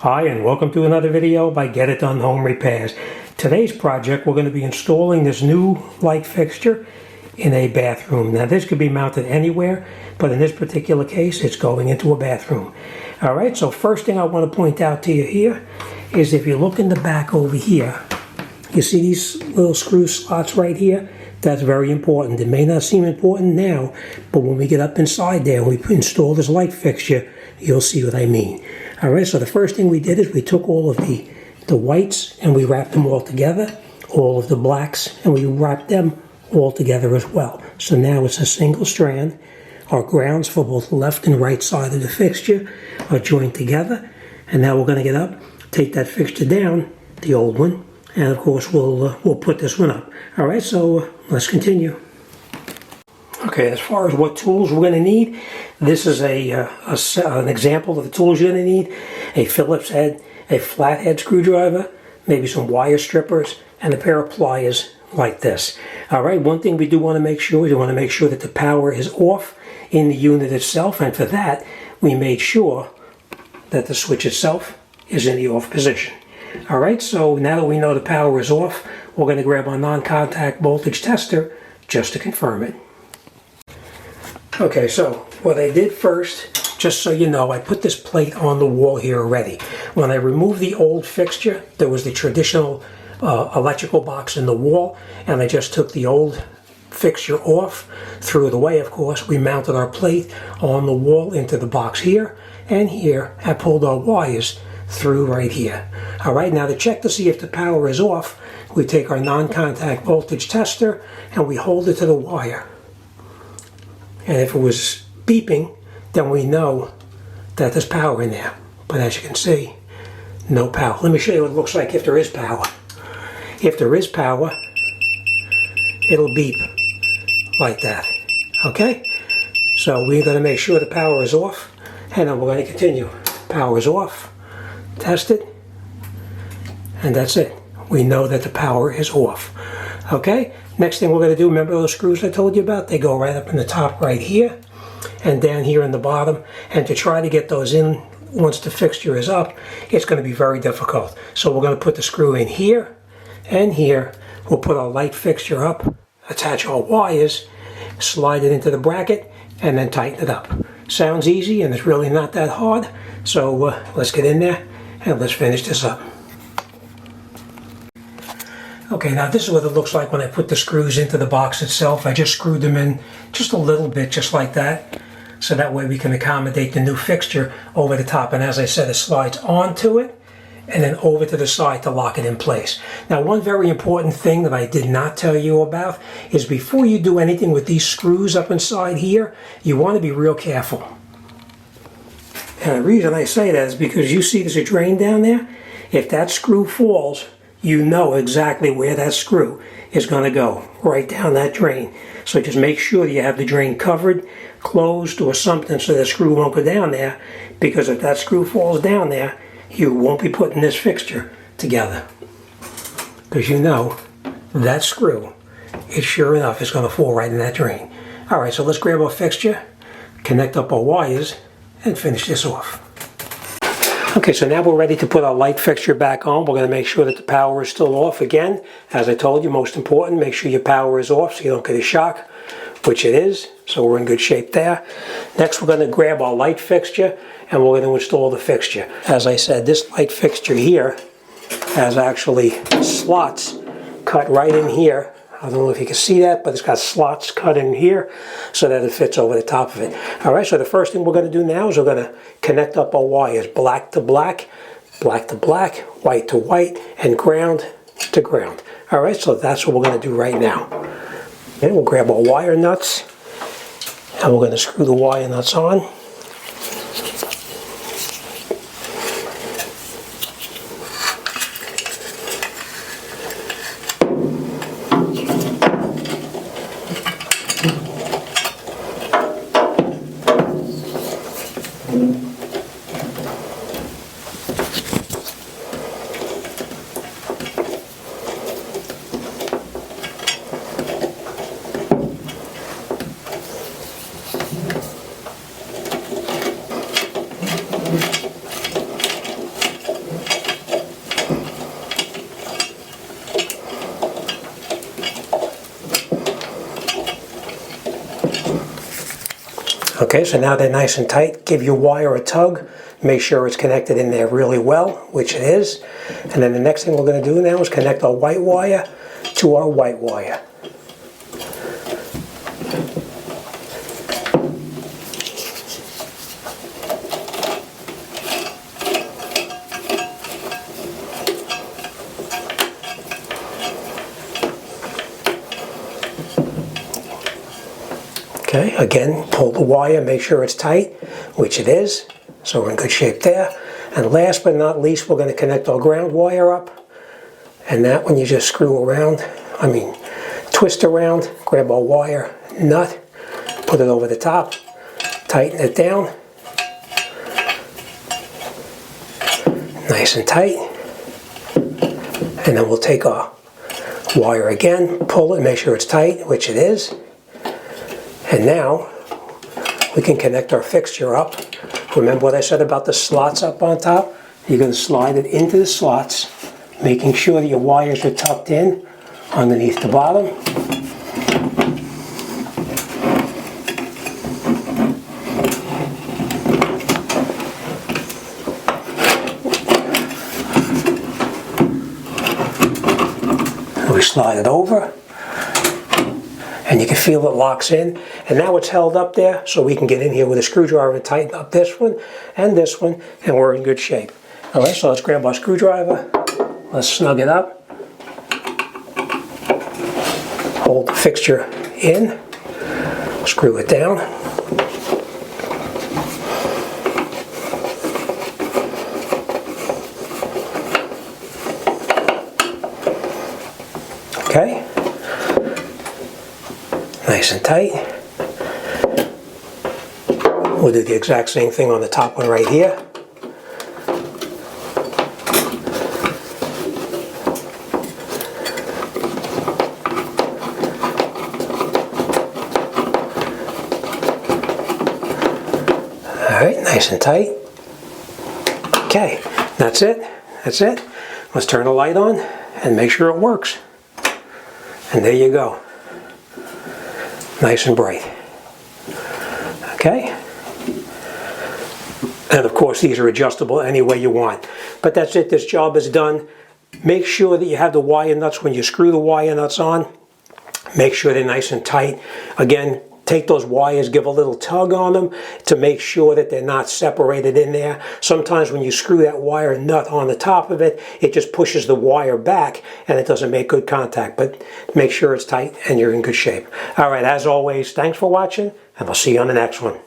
Hi, and welcome to another video by Get It Done Home Repairs. Today's project, we're going to be installing this new light fixture in a bathroom. Now this could be mounted anywhere, but in this particular case it's going into a bathroom. Alright, so first thing I want to point out to you here is if you look in the back over here, you see these little screw slots right here? That's very important. It may not seem important now, but when we get up inside there and we install this light fixture, you'll see what I mean. Alright, so the first thing we did is we took all of the whites and we wrapped them all together, all of the blacks, and we wrapped them all together as well. So now it's a single strand. Our grounds for both the left and right side of the fixture are joined together. And now we're going to get up, take that fixture down, the old one, and of course we'll put this one up. Alright, so let's continue. Okay, as far as what tools we're going to need, this is an example of the tools you're going to need. A Phillips head, a flathead screwdriver, maybe some wire strippers, and a pair of pliers like this. Alright, one thing we do want to make sure is we want to make sure that the power is off in the unit itself, and for that we made sure that the switch itself is in the off position. Alright, so now that we know the power is off, we're going to grab our non-contact voltage tester just to confirm it. Okay, so what I did first, just so you know, I put this plate on the wall here already. When I removed the old fixture, there was the traditional electrical box in the wall, and I just took the old fixture off, threw it away of course. We mounted our plate on the wall into the box here, and here I pulled our wires through right here. Alright, now to check to see if the power is off, we take our non-contact voltage tester and we hold it to the wire. And if it was beeping, then we know that there's power in there. But as you can see, no power. Let me show you what it looks like if there is power. If there is power, it'll beep like that. Okay? So we're going to make sure the power is off, and then we're going to continue. Power is off, test it, and that's it. We know that the power is off. Okay? Next thing we're going to do, remember those screws I told you about? They go right up in the top right here and down here in the bottom. And to try to get those in once the fixture is up, it's going to be very difficult. So we're going to put the screw in here and here. We'll put our light fixture up, attach our wires, slide it into the bracket, and then tighten it up. Sounds easy, and it's really not that hard. So let's get in there and let's finish this up. Okay, now this is what it looks like when I put the screws into the box itself. I just screwed them in just a little bit, just like that. So that way we can accommodate the new fixture over the top. And as I said, it slides onto it and then over to the side to lock it in place. Now, one very important thing that I did not tell you about is before you do anything with these screws up inside here, you want to be real careful. And the reason I say that is because you see there's a drain down there. If that screw falls, you know exactly where that screw is going to go, right down that drain. So just make sure you have the drain covered, closed, or something so the screw won't go down there, because if that screw falls down there, you won't be putting this fixture together. Because you know that screw, it sure enough is going to fall right in that drain. Alright, so let's grab our fixture, connect up our wires, and finish this off. Okay, so now we're ready to put our light fixture back on. We're going to make sure that the power is still off again. As I told you, most important, make sure your power is off so you don't get a shock, which it is. So we're in good shape there. Next, we're going to grab our light fixture and we're going to install the fixture. As I said, this light fixture here has actually slots cut right in here. I don't know if you can see that, but it's got slots cut in here so that it fits over the top of it. Alright, so the first thing we're going to do now is we're going to connect up our wires, black to black, black to black, white to white, and ground to ground. Alright, so that's what we're going to do right now. Okay, we'll grab our wire nuts, and we're going to screw the wire nuts on. Okay, so now they're nice and tight. Give your wire a tug. Make sure it's connected in there really well, which it is. And then the next thing we're going to do now is connect our white wire to our white wire. Okay, again, pull the wire, make sure it's tight, which it is. So we're in good shape there. And last but not least, we're going to connect our ground wire up. And that one you just screw around, twist around, grab our wire nut, put it over the top, tighten it down. Nice and tight. And then we'll take our wire again, pull it, make sure it's tight, which it is. And now we can connect our fixture up. Remember what I said about the slots up on top? You're going to slide it into the slots, making sure that your wires are tucked in underneath the bottom. And we slide it over. And you can feel it locks in. And now it's held up there, so we can get in here with a screwdriver and tighten up this one, and we're in good shape. All right, so let's grab our screwdriver. Let's snug it up. Hold the fixture in. Screw it down. Okay. Nice and tight. We'll do the exact same thing on the top one right here. Alright, nice and tight. Okay, that's it. That's it. Let's turn the light on and make sure it works. And there you go. Nice and bright. Okay? And of course these are adjustable any way you want. But that's it, this job is done. Make sure that you have the wire nuts when you screw the wire nuts on. Make sure they're nice and tight. Again, take those wires, give a little tug on them to make sure that they're not separated in there. Sometimes when you screw that wire nut on the top of it, it just pushes the wire back and it doesn't make good contact. But make sure it's tight and you're in good shape. All right, as always, thanks for watching, and I'll see you on the next one.